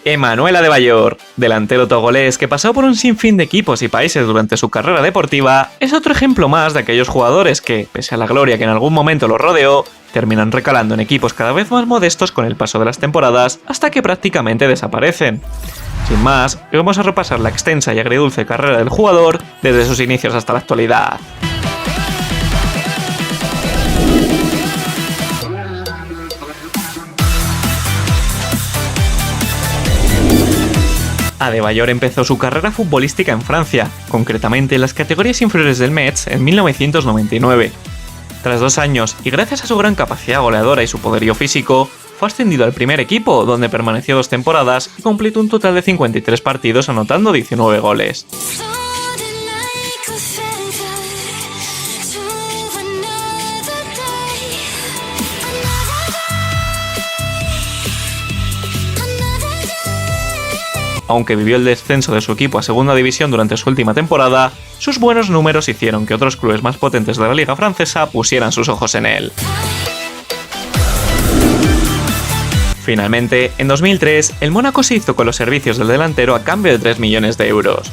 Emmanuel Adebayor, delantero togolés que pasó por un sinfín de equipos y países durante su carrera deportiva, es otro ejemplo más de aquellos jugadores que, pese a la gloria que en algún momento los rodeó, terminan recalando en equipos cada vez más modestos con el paso de las temporadas hasta que prácticamente desaparecen. Sin más, vamos a repasar la extensa y agridulce carrera del jugador desde sus inicios hasta la actualidad. Adebayor empezó su carrera futbolística en Francia, concretamente en las categorías inferiores del Metz en 1999. Tras 2 años, y gracias a su gran capacidad goleadora y su poderío físico, fue ascendido al primer equipo, donde permaneció 2 temporadas y completó un total de 53 partidos anotando 19 goles. Aunque vivió el descenso de su equipo a segunda división durante su última temporada, sus buenos números hicieron que otros clubes más potentes de la liga francesa pusieran sus ojos en él. Finalmente, en 2003, el Mónaco se hizo con los servicios del delantero a cambio de 3 millones de euros.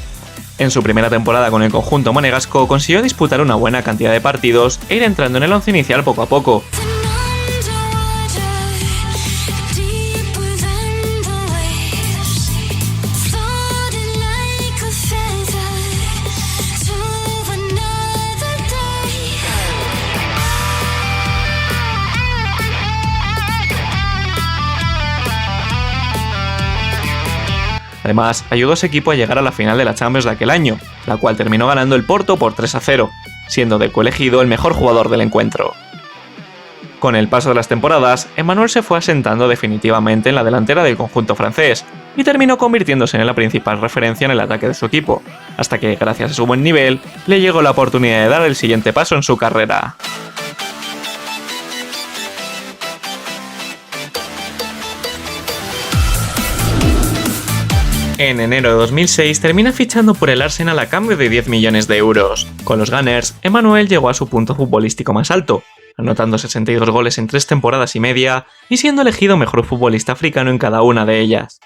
En su primera temporada con el conjunto monegasco consiguió disputar una buena cantidad de partidos e ir entrando en el once inicial poco a poco. Además, ayudó a su equipo a llegar a la final de la Champions de aquel año, la cual terminó ganando el Porto por 3-0, siendo de coelegido el mejor jugador del encuentro. Con el paso de las temporadas, Emmanuel se fue asentando definitivamente en la delantera del conjunto francés y terminó convirtiéndose en la principal referencia en el ataque de su equipo, hasta que, gracias a su buen nivel, le llegó la oportunidad de dar el siguiente paso en su carrera. En enero de 2006 termina fichando por el Arsenal a cambio de 10 millones de euros. Con los Gunners, Emmanuel llegó a su punto futbolístico más alto, anotando 62 goles en 3 temporadas y media y siendo elegido mejor futbolista africano en cada una de ellas.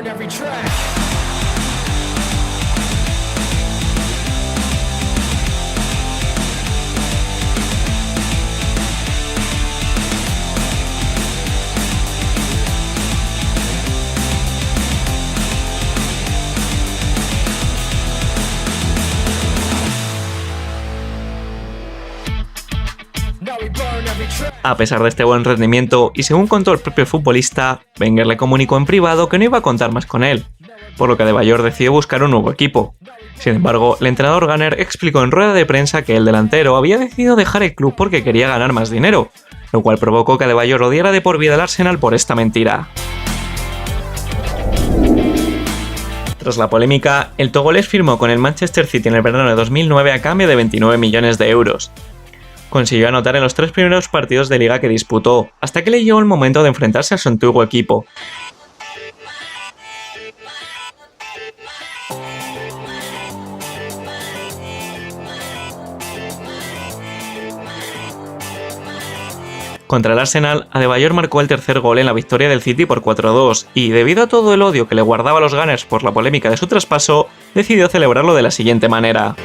Every track. A pesar de este buen rendimiento, y según contó el propio futbolista, Wenger le comunicó en privado que no iba a contar más con él, por lo que Adebayor decidió buscar un nuevo equipo. Sin embargo, el entrenador Gunner explicó en rueda de prensa que el delantero había decidido dejar el club porque quería ganar más dinero, lo cual provocó que Adebayor odiara de por vida al Arsenal por esta mentira. Tras la polémica, el togolés firmó con el Manchester City en el verano de 2009 a cambio de 29 millones de euros. Consiguió anotar en los 3 primeros partidos de liga que disputó, hasta que le llegó el momento de enfrentarse a su antiguo equipo. Contra el Arsenal, Adebayor marcó el tercer gol en la victoria del City por 4-2 y, debido a todo el odio que le guardaba a los Gunners por la polémica de su traspaso, decidió celebrarlo de la siguiente manera.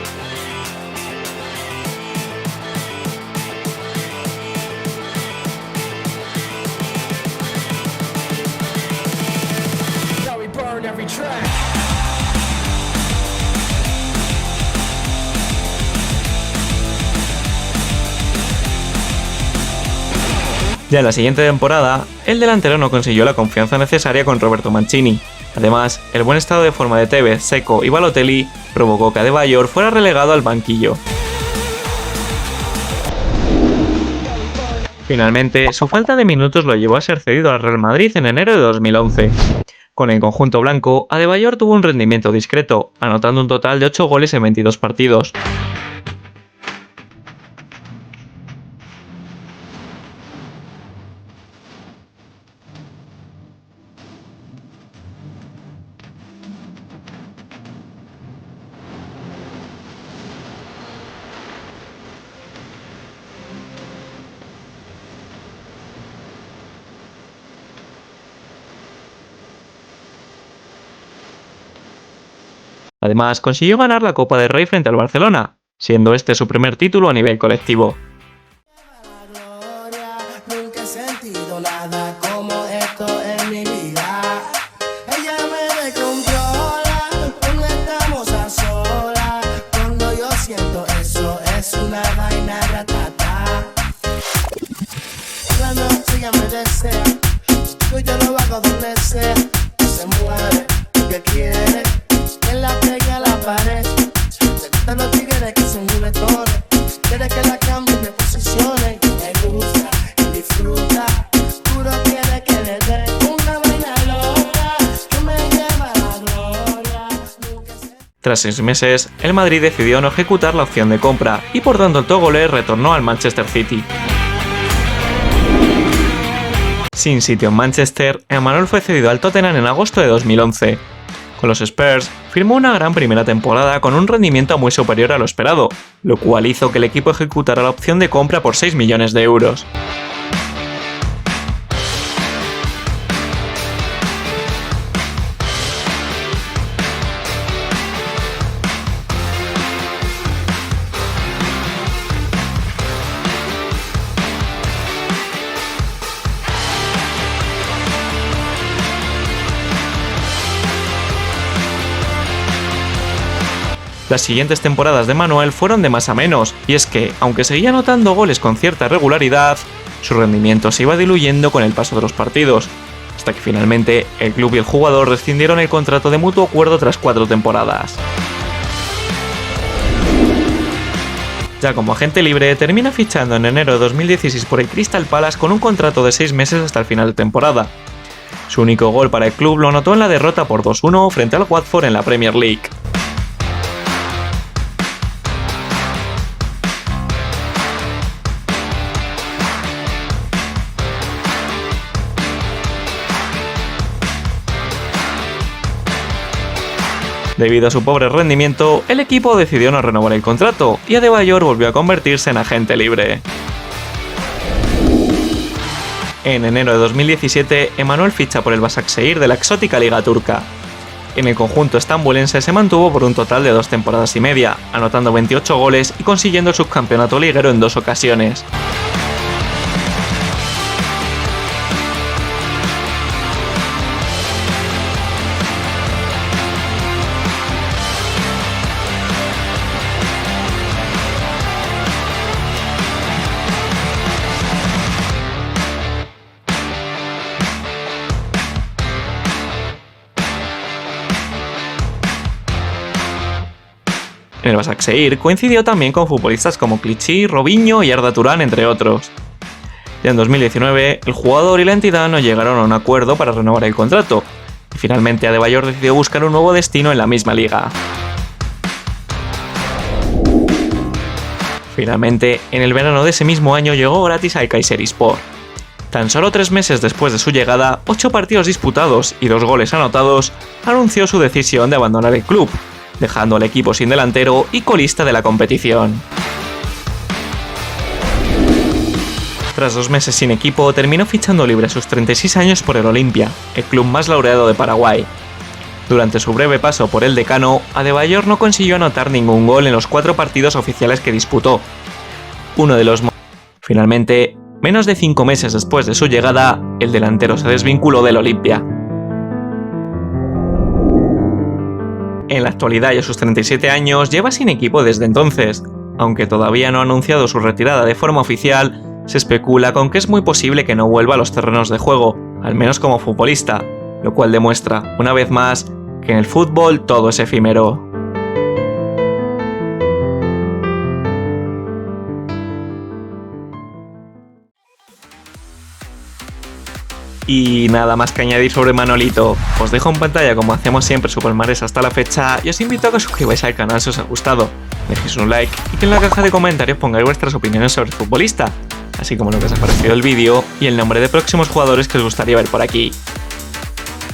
Ya en la siguiente temporada, el delantero no consiguió la confianza necesaria con Roberto Mancini. Además, el buen estado de forma de Tevez, Seco y Balotelli provocó que Adebayor fuera relegado al banquillo. Finalmente, su falta de minutos lo llevó a ser cedido al Real Madrid en enero de 2011. Con el conjunto blanco, Adebayor tuvo un rendimiento discreto, anotando un total de 8 goles en 22 partidos. Además, consiguió ganar la Copa del Rey frente al Barcelona, siendo este su primer título a nivel colectivo. Nunca he sentido nada como esto en mi vida. Ella me descontrola cuando estamos a solas. Cuando yo siento eso es una vaina ratata. La noche ella me desea, yo lo hago donde sea. Se mueve, que quiere, que la pegue a la pared. Le gustan los tigres que son juguetones, quiere que la cambien de posiciones. Me gusta y disfruta, puro quiere que le dé una vaina loca que me lleva a la gloria. Tras 6 meses, el Madrid decidió no ejecutar la opción de compra y por tanto el togolés retornó al Manchester City. Sin sitio en Manchester, Emmanuel fue cedido al Tottenham en agosto de 2011. Con los Spurs, firmó una gran primera temporada con un rendimiento muy superior a lo esperado, lo cual hizo que el equipo ejecutara la opción de compra por 6 millones de euros. Las siguientes temporadas de Manuel fueron de más a menos, y es que, aunque seguía anotando goles con cierta regularidad, su rendimiento se iba diluyendo con el paso de los partidos, hasta que finalmente el club y el jugador rescindieron el contrato de mutuo acuerdo tras 4 temporadas. Ya como agente libre, termina fichando en enero de 2016 por el Crystal Palace con un contrato de 6 meses hasta el final de temporada. Su único gol para el club lo anotó en la derrota por 2-1 frente al Watford en la Premier League. Debido a su pobre rendimiento, el equipo decidió no renovar el contrato y Adebayor volvió a convertirse en agente libre. En enero de 2017, Emmanuel ficha por el Başakşehir de la exótica liga turca. En el conjunto estambulense se mantuvo por un total de 2 temporadas y media, anotando 28 goles y consiguiendo el subcampeonato liguero en 2 ocasiones. En el Başakşehir coincidió también con futbolistas como Clichy, Robinho y Arda Turan, entre otros. Ya en 2019, el jugador y la entidad no llegaron a un acuerdo para renovar el contrato, y finalmente Adebayor decidió buscar un nuevo destino en la misma liga. Finalmente, en el verano de ese mismo año llegó gratis al Kayserispor. Tan solo 3 meses después de su llegada, 8 partidos disputados y 2 goles anotados, anunció su decisión de abandonar el club, dejando al equipo sin delantero y colista de la competición. Tras 2 meses sin equipo, terminó fichando libre a sus 36 años por el Olimpia, el club más laureado de Paraguay. Durante su breve paso por el decano, Adebayor no consiguió anotar ningún gol en los 4 partidos oficiales que disputó. Finalmente, menos de 5 meses después de su llegada, el delantero se desvinculó del Olimpia. En la actualidad y a sus 37 años lleva sin equipo desde entonces. Aunque todavía no ha anunciado su retirada de forma oficial, se especula con que es muy posible que no vuelva a los terrenos de juego, al menos como futbolista, lo cual demuestra, una vez más, que en el fútbol todo es efímero. Y nada más que añadir sobre Manolito. Os dejo en pantalla, como hacemos siempre, su palmarés hasta la fecha y os invito a que os suscribáis al canal si os ha gustado, dejéis un like y que en la caja de comentarios pongáis vuestras opiniones sobre el futbolista, así como lo que os ha parecido el vídeo y el nombre de próximos jugadores que os gustaría ver por aquí.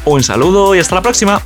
Un saludo y hasta la próxima.